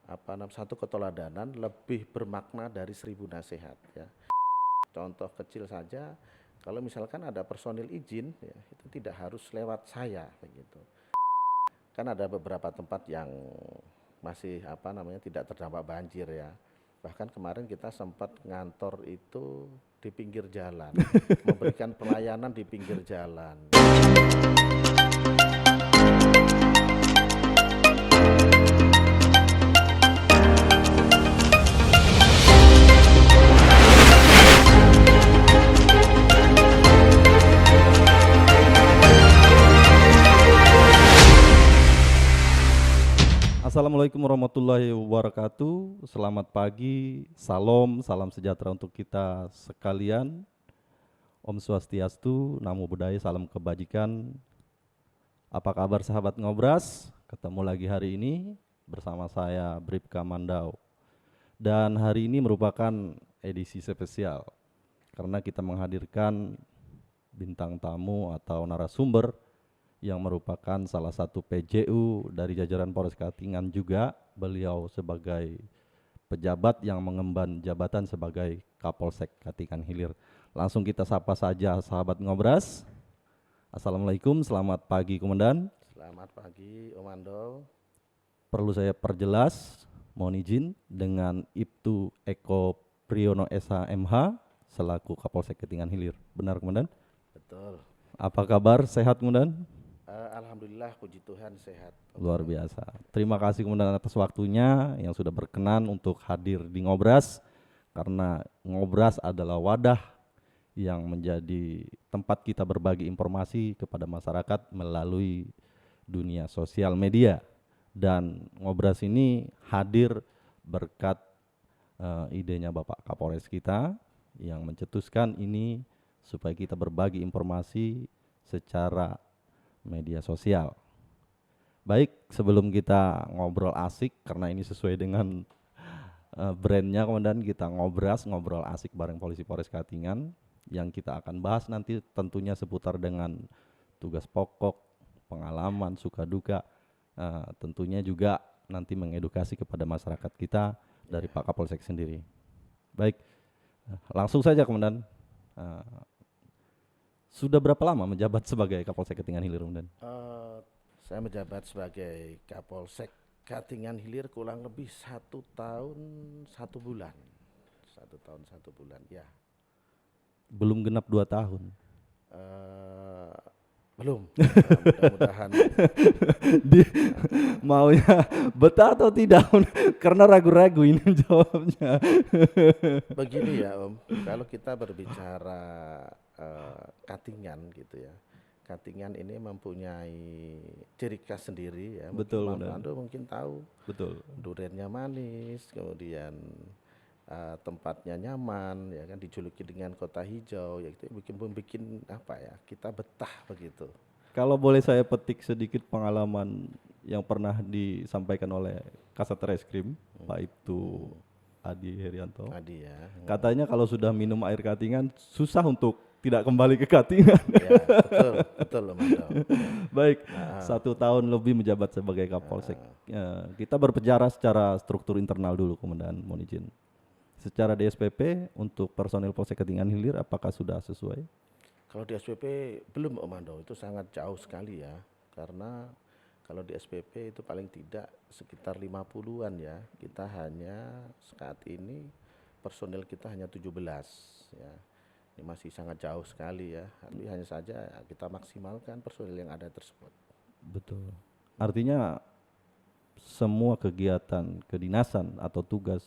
satu keteladanan lebih bermakna dari 1000 nasihat ya. Contoh kecil saja, kalau misalkan ada personil izin ya, itu tidak harus lewat saya begitu. Kan ada beberapa tempat yang masih tidak terdampak banjir ya. Bahkan kemarin kita sempat ngantor itu di pinggir jalan, memberikan pelayanan di pinggir jalan. Assalamualaikum warahmatullahi wabarakatuh. Selamat pagi, salam sejahtera untuk kita sekalian. Om Swastiastu, Namo Buddhaya, salam kebajikan. Apa kabar sahabat Ngobras? Ketemu lagi hari ini bersama saya Bribka Mandau. Dan hari ini merupakan edisi spesial karena kita menghadirkan bintang tamu atau narasumber yang merupakan salah satu PJU dari jajaran Polres Katingan juga. Beliau sebagai pejabat yang mengemban jabatan sebagai Kapolsek Katingan Hilir. Langsung kita sapa saja sahabat Ngobras. Assalamualaikum, selamat pagi Komandan. Selamat pagi Om Ando. Perlu saya perjelas, mohon izin dengan Ibtu Eko Priyono SH MH selaku Kapolsek Katingan Hilir. Benar Komandan? Betul. Apa kabar, sehat Komandan? Alhamdulillah, puji Tuhan sehat. Luar biasa. Terima kasih Komandan atas waktunya yang sudah berkenan untuk hadir di Ngobras, karena Ngobras adalah wadah yang menjadi tempat kita berbagi informasi kepada masyarakat melalui dunia sosial media. Dan Ngobras ini hadir berkat idenya Bapak Kapolres kita yang mencetuskan ini supaya kita berbagi informasi secara media sosial. Baik, sebelum kita ngobrol asik, karena ini sesuai dengan brandnya Komandan, kita ngobrol asik bareng Polisi Polres Katingan. Yang kita akan bahas nanti tentunya seputar dengan tugas pokok, pengalaman, suka duka, tentunya juga nanti mengedukasi kepada masyarakat kita dari Pak Kapolsek sendiri. Baik, langsung saja Komandan. Sudah berapa lama menjabat sebagai Kapolsek Katingan Hilir, Komandan? Saya menjabat sebagai Kapolsek Katingan Hilir kurang lebih 1 tahun 1 bulan. 1 tahun 1 bulan, ya. Belum genap 2 tahun. Belum. Mudah-mudahan. Maunya betah atau tidak? Karena ragu-ragu ini jawabnya. Begini ya Om, kalau kita berbicara Katingan gitu ya, Katingan ini mempunyai ciri khas sendiri ya. Betul, Ando mungkin tahu. Betul. Duriannya manis, kemudian tempatnya nyaman, ya kan, dijuluki dengan kota hijau, ya itu bikin kita betah begitu. Kalau boleh saya petik sedikit pengalaman yang pernah disampaikan oleh Kasat Reskrim Pak Ibtu Adi Herianto. Adi ya. Katanya kalau sudah minum air Katingan susah untuk tidak kembali ke Katingan. Ya, betul Om Ando. Baik, 1 tahun lebih menjabat sebagai Kapolsek. Kita berbicara secara struktur internal dulu, Komandan, mohon izin. Secara DSPP untuk personil Polsek Katingan Hilir apakah sudah sesuai? Kalau di SPP belum Om Ando, itu sangat jauh sekali ya. Karena kalau di SPP itu paling tidak sekitar 50-an ya. Kita hanya saat ini personil kita hanya 17 ya. Ini masih sangat jauh sekali ya. Tapi hanya saja kita maksimalkan personil yang ada tersebut. Betul. Artinya semua kegiatan kedinasan atau tugas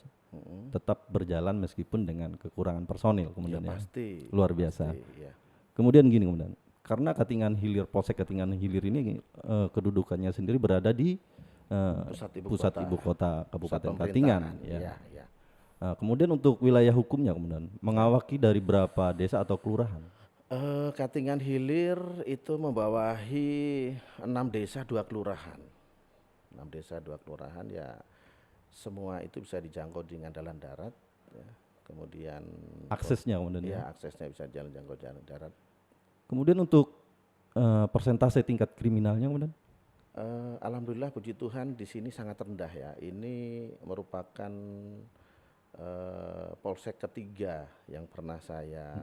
tetap berjalan meskipun dengan kekurangan personil, Komandan ya. Pasti. Luar biasa. Pasti, ya. Kemudian gini Komandan, karena Katingan Hilir, Polsek Katingan Hilir ini kedudukannya sendiri berada di pusat ibu kota Kabupaten Katingan ya. Ya. Kemudian untuk wilayah hukumnya Komandan, mengawaki dari berapa desa atau kelurahan? Katingan Hilir itu membawahi 6 desa 2 kelurahan. 6 desa 2 kelurahan ya, semua itu bisa dijangkau dengan jalan darat ya. Kemudian aksesnya Komandan ya, aksesnya bisa jangkau jalan darat. Kemudian untuk persentase tingkat kriminalnya Komandan? Alhamdulillah puji Tuhan di sini sangat rendah ya. Ini merupakan polsek ketiga yang pernah saya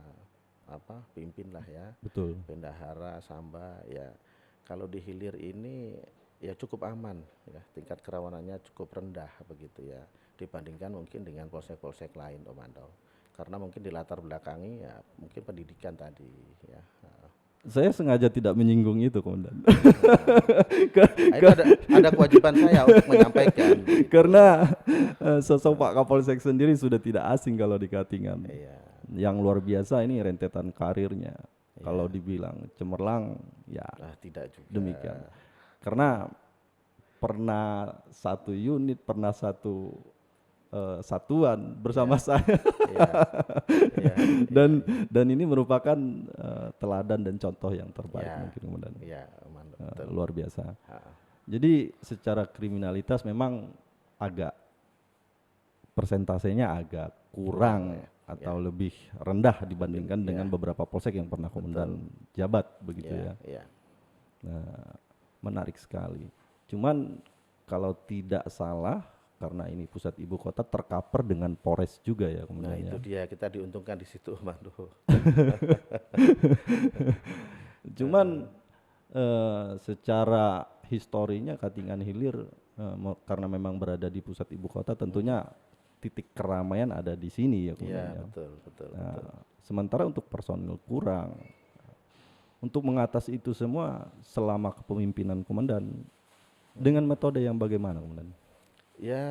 pimpin lah ya. Betul. Bendahara, Samba ya. Kalau di hilir ini ya cukup aman ya, tingkat kerawanannya cukup rendah begitu ya, dibandingkan mungkin dengan polsek-polsek lain Om Ando. Karena mungkin di latar belakangi ya mungkin pendidikan tadi ya. Saya sengaja tidak menyinggung itu, Komandan. Nah, itu ada kewajiban saya untuk menyampaikan. Karena sosok Pak Kapolsek sendiri sudah tidak asing kalau di Katingan. Iya, Yang luar biasa ini rentetan karirnya. Iya. Kalau dibilang cemerlang, ya tidak juga. demikian. Karena pernah satu unit, pernah satu satuan bersama saya. Iya, iya, Dan ini merupakan teladan dan contoh yang terbaik Iya. mungkin, Komandan. iya, Om Ando, betul. Luar biasa. Ha, Jadi secara kriminalitas memang agak persentasenya agak kurang atau lebih rendah dibandingkan dengan beberapa polsek yang pernah Komandan jabat begitu ya. iya. Nah, menarik sekali. Cuman kalau tidak salah karena ini pusat ibu kota tercover dengan Polres juga ya Nah Komandan itu ya. dia, kita diuntungkan di situ Om Ando. Cuman secara historinya Katingan Hilir karena memang berada di pusat ibu kota tentunya titik keramaian ada di sini ya Iya, Komandan ya. betul. Nah, sementara untuk personil kurang. Untuk mengatasi itu semua selama kepemimpinan Komandan dengan metode yang bagaimana Komandan? Ya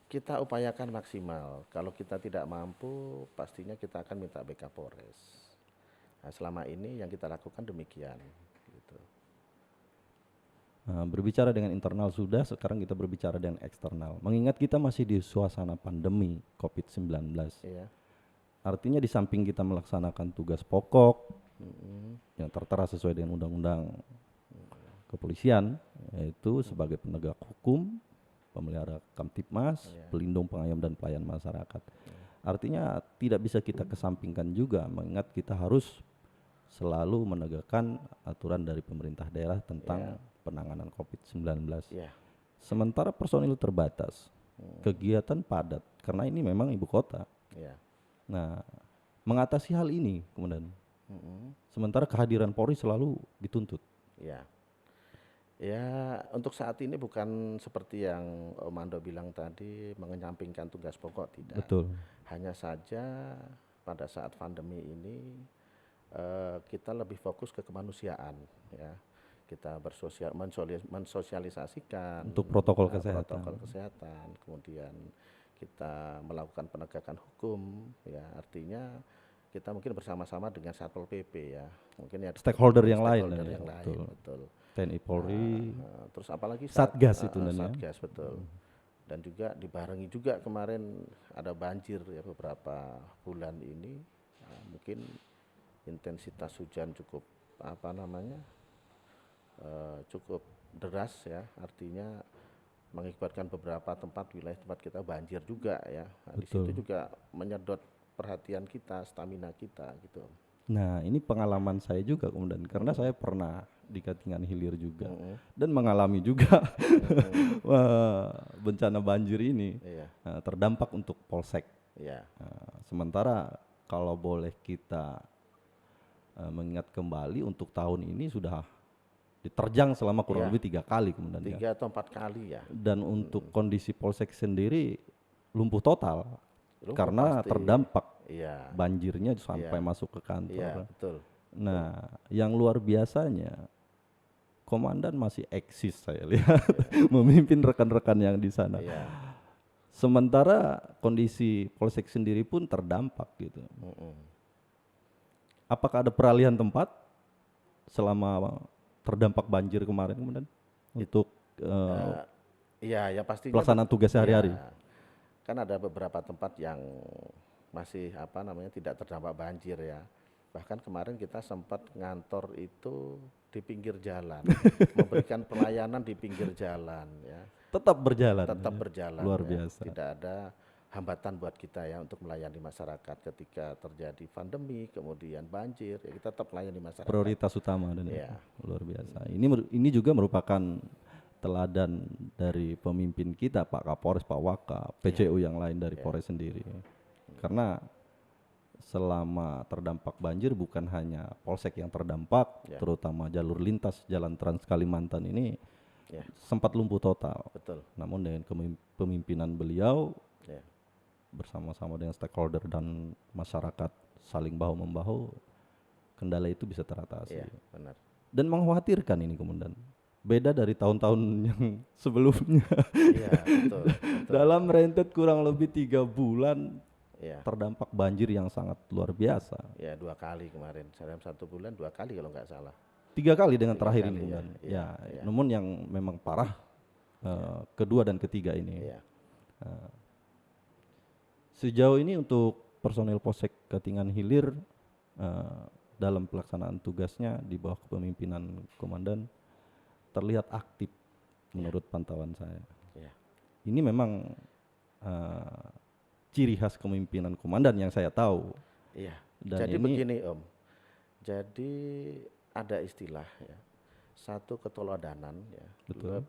kita upayakan maksimal. Kalau kita tidak mampu, pastinya kita akan minta backup Polres. Nah, selama ini yang kita lakukan demikian. Gitu. Nah, berbicara dengan internal sudah, sekarang kita berbicara dengan eksternal. Mengingat kita masih di suasana pandemi COVID-19. Iya. Artinya di samping kita melaksanakan tugas pokok yang tertera sesuai dengan undang-undang kepolisian, yaitu sebagai penegak hukum, pemelihara Kamtipmas, pelindung, pengayom dan pelayan masyarakat. Artinya tidak bisa kita kesampingkan juga, mengingat kita harus selalu menegakkan aturan dari pemerintah daerah tentang penanganan COVID-19. Iya. Sementara personil terbatas, kegiatan padat, karena ini memang ibu kota. Iya. Nah, mengatasi hal ini kemudian, sementara kehadiran Polri selalu dituntut. Ya. Ya, untuk saat ini bukan seperti yang Om Ando bilang tadi mengenyampingkan tugas pokok, tidak. Betul. Hanya saja pada saat pandemi ini kita lebih fokus ke kemanusiaan ya. Kita mensosialisasikan Untuk protokol kesehatan. protokol kesehatan, kemudian kita melakukan penegakan hukum ya, artinya kita mungkin bersama-sama dengan Satpol PP ya, mungkin ya Stakeholder yang lain stakeholder ya, yang lain, betul. betul. TNI Polri, Terus apalagi Satgas itu namanya. Satgas, betul. Dan juga dibarengi juga kemarin ada banjir ya beberapa bulan ini. Nah, mungkin intensitas hujan cukup cukup deras ya, artinya mengakibatkan beberapa wilayah tempat kita banjir juga ya. Nah, di situ juga menyedot perhatian kita, stamina kita gitu. Nah, ini pengalaman saya juga kemudian karena saya pernah di Katingan Hilir juga dan mengalami juga bencana banjir ini. Terdampak untuk polsek. Sementara kalau boleh kita mengingat kembali untuk tahun ini sudah diterjang selama kurang lebih 3 kali kemudian 3 atau 4 kali ya. Dan untuk kondisi polsek sendiri lumpuh total karena pasti. terdampak Iya. banjirnya sampai masuk ke kantor. Iya, betul. Nah, yang luar biasanya komandan masih eksis saya lihat memimpin rekan-rekan yang di sana. Iya. Sementara kondisi polsek sendiri pun terdampak gitu. Apakah ada peralihan tempat selama terdampak banjir kemarin kemudian untuk iya, ya pastinya pelaksanaan tugas sehari-hari? Iya. Kan ada beberapa tempat yang masih tidak terdampak banjir ya. Bahkan kemarin kita sempat ngantor itu di pinggir jalan, memberikan pelayanan di pinggir jalan ya. Tetap berjalan. Tetap berjalan. Luar ya. biasa. Tidak ada hambatan buat kita ya untuk melayani masyarakat ketika terjadi pandemi, kemudian banjir, ya kita tetap melayani masyarakat. Prioritas utama dan Ya, luar biasa. Ini juga merupakan teladan dari pemimpin kita, Pak Kapolres, Pak Waka, PCU yang lain dari Polres sendiri. Karena selama terdampak banjir bukan hanya Polsek yang terdampak, terutama jalur lintas Jalan Trans Kalimantan ini ya, sempat lumpuh total. betul. Namun dengan kepemimpinan beliau Ya, bersama-sama dengan stakeholder dan masyarakat saling bahu-membahu, kendala itu bisa teratasi. ya, benar. Dan mengkhawatirkan ini kemudian. Beda dari tahun-tahun yang sebelumnya. Iya, betul, betul. Dalam rentet kurang lebih 3 bulan Ya, terdampak banjir yang sangat luar biasa. ya 2 kali kemarin, dalam 1 bulan 2 kali kalau nggak salah. 3 kali dengan 3 terakhir kali, ini ya, kemudian. iya, Ya, iya. namun yang memang parah kedua dan ketiga ini. Iya, Sejauh ini untuk personel Polsek Katingan Hilir dalam pelaksanaan tugasnya di bawah kepemimpinan komandan terlihat aktif menurut pantauan saya. iya, Ini memang ciri khas kepemimpinan komandan yang saya tahu. iya. Dan Jadi ini begini Om, jadi ada istilah ya, satu keteladanan ya, Betul.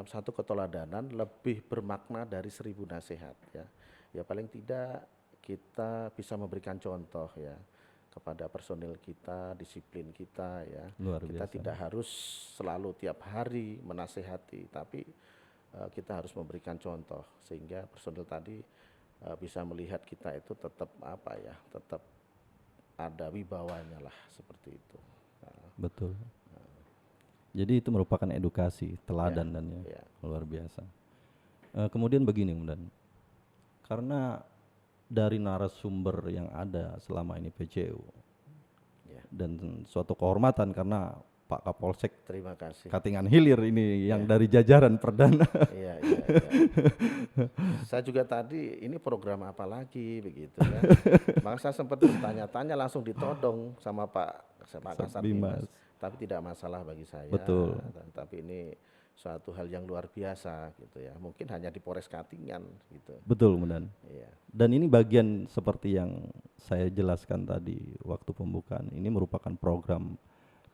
satu keteladanan lebih bermakna dari 1000 nasihat ya. Ya paling tidak kita bisa memberikan contoh ya kepada personil kita, disiplin kita ya. luar Kita biasa. tidak harus selalu tiap hari menasehati, tapi kita harus memberikan contoh sehingga personil tadi bisa melihat kita itu tetap tetap ada wibawanya lah seperti itu. Betul. Jadi itu merupakan edukasi, teladan dan Ya, luar biasa. Kemudian begini kemudian, karena dari narasumber yang ada selama ini PCU ya. dan suatu kehormatan karena Pak Kapolsek Terima kasih. Katingan Hilir ini yang dari jajaran perdana. Iya, iya, iya. Saya juga tadi ini program apa lagi begitu ya. Maka saya sempat bertanya-tanya langsung ditodong sama Pak Kasat Bimas. Bimas. Tapi tidak masalah bagi saya. Betul. Tapi ini suatu hal yang luar biasa gitu ya. Mungkin hanya di Polres Katingan gitu. Betul kemudian. Iya, Dan ini bagian seperti yang saya jelaskan tadi waktu pembukaan. Ini merupakan program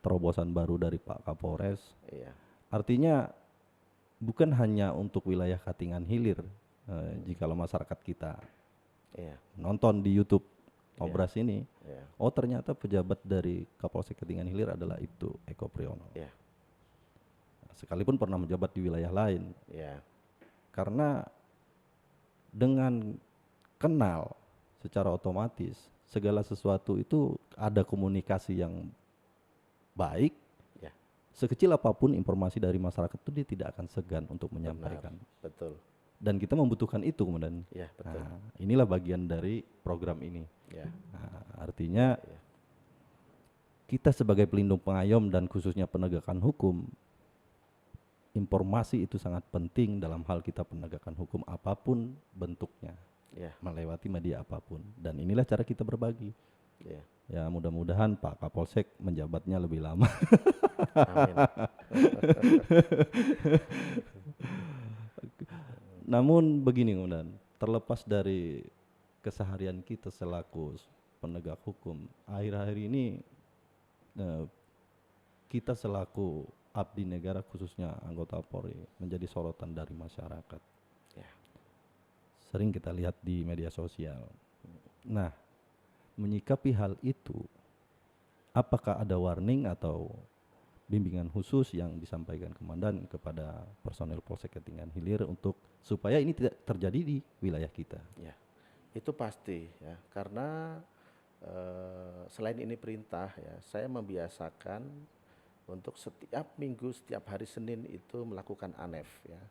terobosan baru dari Pak Kapolres. iya, Artinya bukan hanya untuk wilayah Katingan Hilir. Jikalau masyarakat kita iya, nonton di YouTube Obras ini, iya, oh ternyata pejabat dari Kapolsek Katingan Hilir adalah Ibtu Eko Priyono. iya, Sekalipun pernah menjabat di wilayah lain, iya, karena dengan kenal secara otomatis segala sesuatu itu ada komunikasi yang baik. iya. Sekecil apapun informasi dari masyarakat itu dia tidak akan segan untuk menyampaikan. Betul. Dan kita membutuhkan itu kemudian. Iya, betul. Nah, inilah bagian dari program ini. Iya, Nah, artinya iya. kita sebagai pelindung pengayom dan khususnya penegakan hukum, informasi itu sangat penting dalam hal kita penegakan hukum apapun bentuknya, Iya, melewati media apapun. Dan inilah cara kita berbagi. iya. Ya mudah-mudahan Pak Kapolsek menjabatnya lebih lama. Amin. Namun begini kemudian, terlepas dari keseharian kita selaku penegak hukum, akhir-akhir ini kita selaku abdi negara khususnya anggota Polri menjadi sorotan dari masyarakat. Ya. Sering kita lihat di media sosial. Nah, menyikapi hal itu, apakah ada warning atau bimbingan khusus yang disampaikan komandan kepada personel Polsek Katingan Hilir untuk supaya ini tidak terjadi di wilayah kita? Ya, itu pasti ya, karena selain ini perintah ya, saya membiasakan untuk setiap minggu, setiap hari Senin itu melakukan ANEF ya,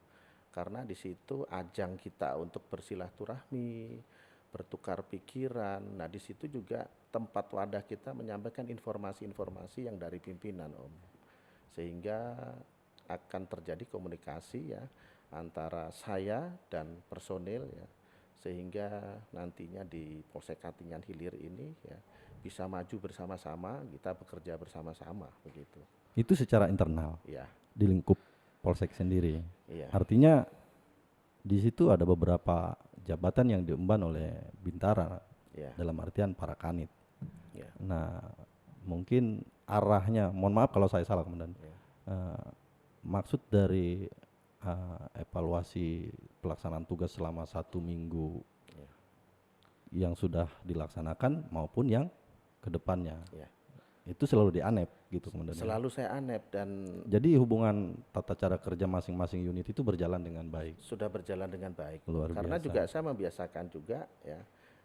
karena di situ ajang kita untuk bersilaturahmi, bertukar pikiran. Nah di situ juga tempat wadah kita menyampaikan informasi-informasi yang dari pimpinan Om, sehingga akan terjadi komunikasi ya antara saya dan personil ya, sehingga nantinya di Polsek Katingan Hilir ini ya bisa maju bersama-sama, kita bekerja bersama-sama begitu. Itu secara internal Ya, di lingkup Polsek sendiri. iya, Artinya Di situ ada beberapa jabatan yang diemban oleh Bintara Ya, dalam artian para kanit. ya, Nah, mungkin arahnya, mohon maaf kalau saya salah komandan. ya, Eh, maksud dari evaluasi pelaksanaan tugas selama 1 minggu ya, yang sudah dilaksanakan maupun yang kedepannya ya. itu selalu dianep gitu komandan. Selalu saya anep dan Jadi hubungan tata cara kerja masing-masing unit itu berjalan dengan baik. sudah berjalan dengan baik. Luar Karena biasa. juga saya membiasakan juga ya,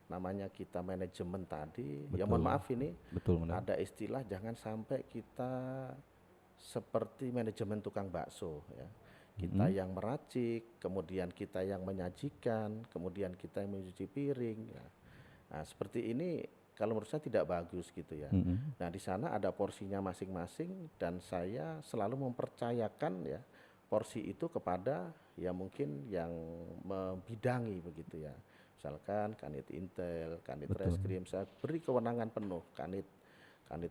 namanya kita manajemen tadi. Ya Betul. mohon maaf ini Betul komandan. ada istilah jangan sampai kita seperti manajemen tukang bakso ya. Kita yang meracik, kemudian kita yang menyajikan, kemudian kita yang mencuci piring ya. Nah, seperti ini kalau menurut saya tidak bagus gitu ya. Nah, di sana ada porsinya masing-masing dan saya selalu mempercayakan ya porsi itu kepada ya mungkin yang membidangi begitu ya. Misalkan Kanit Intel, Kanit Betul. Reskrim, saya beri kewenangan penuh, Kanit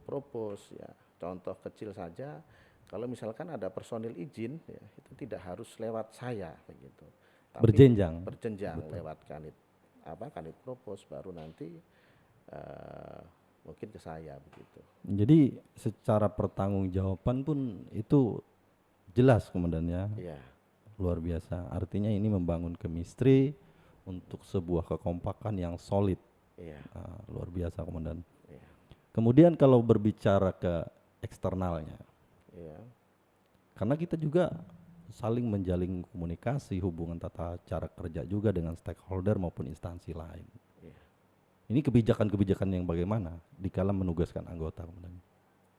Propos ya. Contoh kecil saja, kalau misalkan ada personil izin ya, itu tidak harus lewat saya begitu. Tapi Berjenjang. berjenjang lewat Kanit Propos baru nanti mungkin ke saya begitu. Jadi secara pertanggungjawaban pun itu jelas komandan ya. Iya, Luar biasa. Artinya ini membangun chemistry untuk sebuah kekompakan yang solid. iya, Luar biasa komandan. iya, Kemudian kalau berbicara ke eksternalnya, iya, karena kita juga saling menjalin komunikasi hubungan tata cara kerja juga dengan stakeholder maupun instansi lain. iya. Ini kebijakan-kebijakan yang bagaimana dikala menugaskan anggota komandan?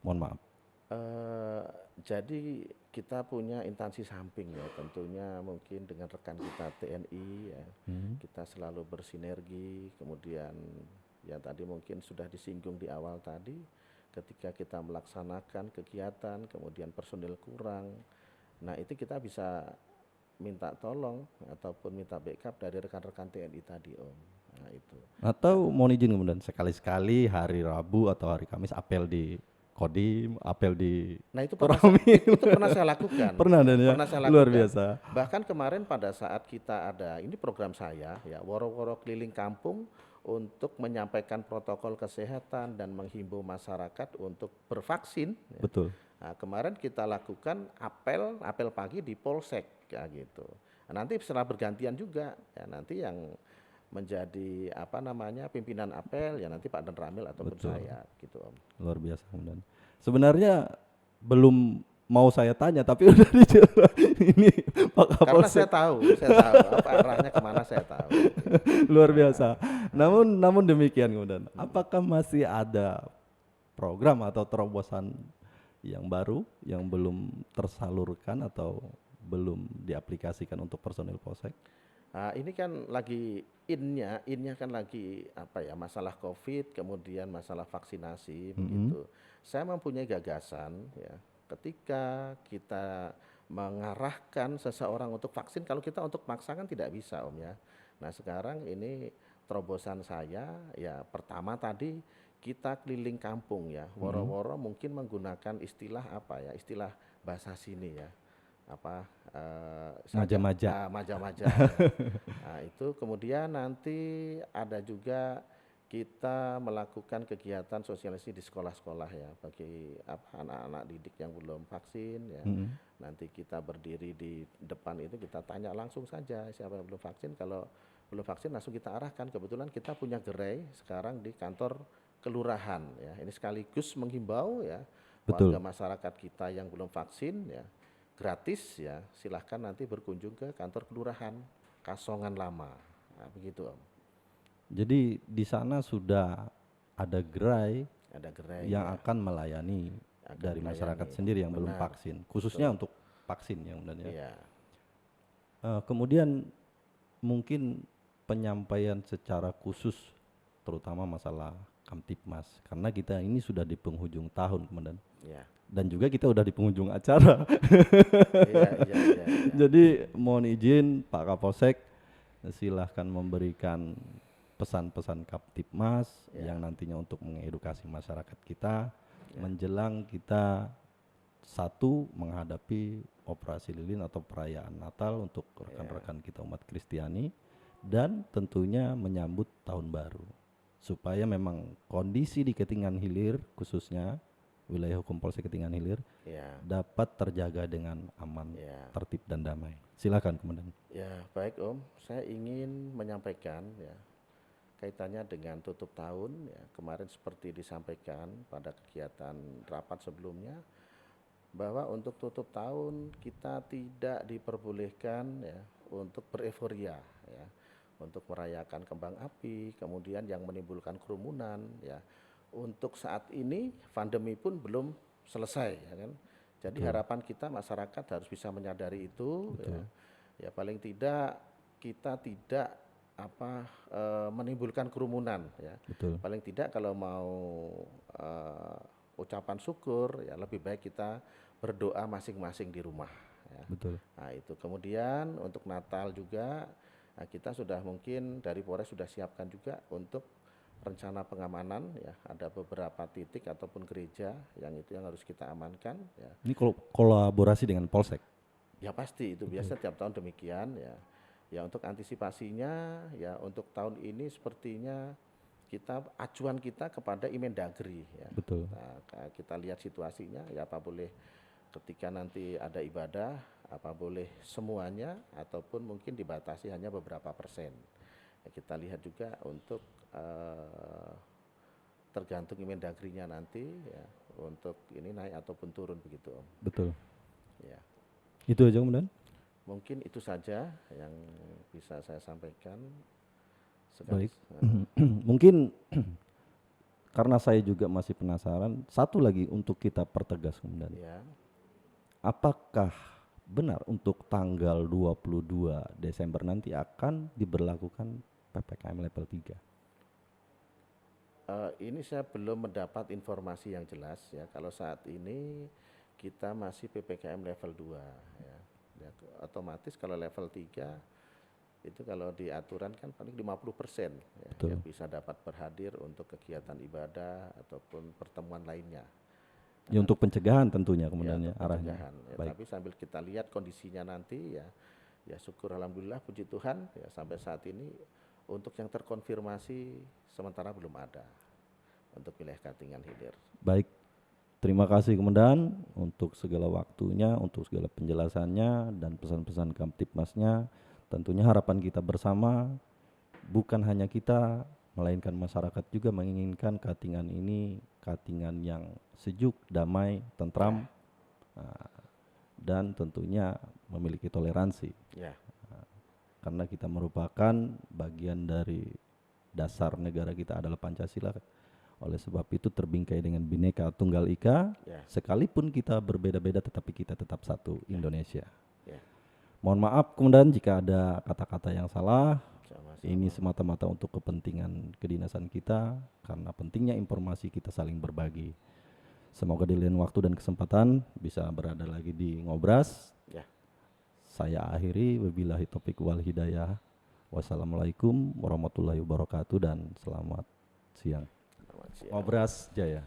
Mohon maaf. Jadi kita punya instansi samping ya, tentunya mungkin dengan rekan kita TNI ya, kita selalu bersinergi. Kemudian ya tadi mungkin sudah disinggung di awal tadi, ketika kita melaksanakan kegiatan, kemudian personil kurang, nah itu kita bisa minta tolong ataupun minta backup dari rekan-rekan TNI tadi Om. Nah itu. Atau mohon izin kemudian sekali-sekali hari Rabu atau hari Kamis apel di Kodim, apel di Nah itu pernah saya lakukan. Pernah dan ya, Pernah saya luar lakukan. biasa. Bahkan kemarin pada saat kita ada, ini program saya ya, woro-woro keliling kampung untuk menyampaikan protokol kesehatan dan menghimbau masyarakat untuk bervaksin. Ya. Betul. Nah, kemarin kita lakukan apel pagi di Polsek ya gitu. Nah, nanti setelah bergantian juga ya nanti yang menjadi pimpinan apel ya nanti Pak Dan Ramil ataupun Betul. saya gitu Om. Luar biasa kemudian. Sebenarnya belum mau saya tanya tapi udah dijawab. Ini Pak Karena Kapolsek. saya tahu apa arahnya kemana saya tahu. Luar biasa. Namun demikian kemudian, apakah masih ada program atau terobosan yang baru yang belum tersalurkan atau belum diaplikasikan untuk personil Polsek? Nah, ini kan lagi innya kan lagi masalah COVID, kemudian masalah vaksinasi begitu. Saya mempunyai gagasan ya, ketika kita mengarahkan seseorang untuk vaksin, kalau kita untuk maksa kan tidak bisa Om ya. Nah sekarang ini terobosan saya ya pertama tadi kita keliling kampung ya, woro-woro mungkin menggunakan istilah istilah bahasa sini ya. Maja-maja. Maja-maja. Nah, itu kemudian nanti ada juga kita melakukan kegiatan sosialisasi di sekolah-sekolah ya bagi anak-anak didik yang belum vaksin ya. Nanti kita berdiri di depan itu kita tanya langsung saja siapa yang belum vaksin, kalau belum vaksin langsung kita arahkan. Kebetulan kita punya gerai sekarang di kantor kelurahan ya. Ini sekaligus menghimbau ya warga masyarakat kita yang belum vaksin ya gratis ya, silahkan nanti berkunjung ke kantor kelurahan Kasongan Lama. Nah, begitu Om. Jadi di sana sudah ada gerai yang ya, akan melayani dari masyarakat sendiri yang belum vaksin, khususnya untuk vaksin yang benar ya. Iya. Kemudian mungkin penyampaian secara khusus terutama masalah Kamtipmas karena kita ini sudah di penghujung tahun kemudian. Iya. Dan juga kita udah di penghujung acara. Iya. Jadi mohon izin Pak Kapolsek silahkan memberikan pesan-pesan Kamtipmas yang nantinya untuk mengedukasi masyarakat kita menjelang kita menghadapi operasi lilin atau perayaan Natal untuk rekan-rekan kita umat Kristiani, dan tentunya menyambut tahun baru, supaya memang kondisi di Ketinggan Hilir, khususnya wilayah hukum Polsek Ketinggan Hilir, Ya, dapat terjaga dengan aman, ya, tertib dan damai. Silakan Komandan. ya, baik Om, saya ingin menyampaikan ya kaitannya dengan tutup tahun ya, kemarin seperti disampaikan pada kegiatan rapat sebelumnya bahwa untuk tutup tahun kita tidak diperbolehkan ya untuk bereforia ya, untuk merayakan kembang api, kemudian yang menimbulkan kerumunan ya. Untuk saat ini pandemi pun belum selesai ya kan. Jadi harapan kita masyarakat harus bisa menyadari itu ya. Ya paling tidak kita tidak menimbulkan kerumunan ya. Betul. Paling tidak kalau mau ucapan syukur ya lebih baik kita berdoa masing-masing di rumah ya. Betul. Nah, itu kemudian untuk Natal juga kita sudah mungkin dari Polres sudah siapkan juga untuk rencana pengamanan ya, ada beberapa titik ataupun gereja yang itu yang harus kita amankan ya. Ini kolaborasi dengan Polsek. Ya pasti itu biasa tiap tahun demikian ya. Ya untuk antisipasinya ya untuk tahun ini sepertinya acuan kita kepada Imendagri ya. Betul. Nah, kita lihat situasinya ya, apa boleh ketika nanti ada ibadah apa boleh semuanya ataupun mungkin dibatasi hanya beberapa persen. Ya, kita lihat juga untuk tergantung Imendagrinya nanti ya untuk ini naik ataupun turun begitu Om. Betul. Ya. Itu aja Komandan. Mungkin itu saja yang bisa saya sampaikan. Baik. Mungkin karena saya juga masih penasaran, satu lagi untuk kita pertegas Komandan. Ya. Apakah benar untuk tanggal 22 Desember nanti akan diberlakukan PPKM level 3? Ini saya belum mendapat informasi yang jelas ya. Kalau saat ini kita masih PPKM level 2 ya. Ya, otomatis kalau level 3 itu kalau di aturan kan paling 50% ya, yang bisa dapat berhadir untuk kegiatan ibadah ataupun pertemuan lainnya. Ya untuk pencegahan tentunya Ya, Komandan untuk arahnya. pencegahan, ya, Baik. tapi sambil kita lihat kondisinya nanti ya, ya syukur alhamdulillah puji Tuhan ya sampai saat ini untuk yang terkonfirmasi sementara belum ada untuk wilayah Ketinggan Hilir. Baik. Terima kasih Komandan untuk segala waktunya, untuk segala penjelasannya dan pesan-pesan Kamtibmasnya. Tentunya harapan kita bersama bukan hanya kita, melainkan masyarakat juga menginginkan Katingan ini Katingan yang sejuk, damai, tentram, dan tentunya memiliki toleransi. Ya. Karena kita merupakan bagian dari dasar negara kita adalah Pancasila. Oleh sebab itu terbingkai dengan Bhinneka Tunggal Ika, Ya. sekalipun kita berbeda-beda tetapi kita tetap satu, Indonesia. Ya. Mohon maaf kemudian jika ada kata-kata yang salah. Sama-sama. Ini semata-mata untuk kepentingan kedinasan kita, karena pentingnya informasi kita saling berbagi. Semoga di lain waktu dan kesempatan bisa berada lagi di Ngobras. Ya. Saya akhiri, wabillahi taufiq wal hidayah. Wassalamualaikum warahmatullahi wabarakatuh dan selamat siang. Selamat siang. Ngobras Jaya.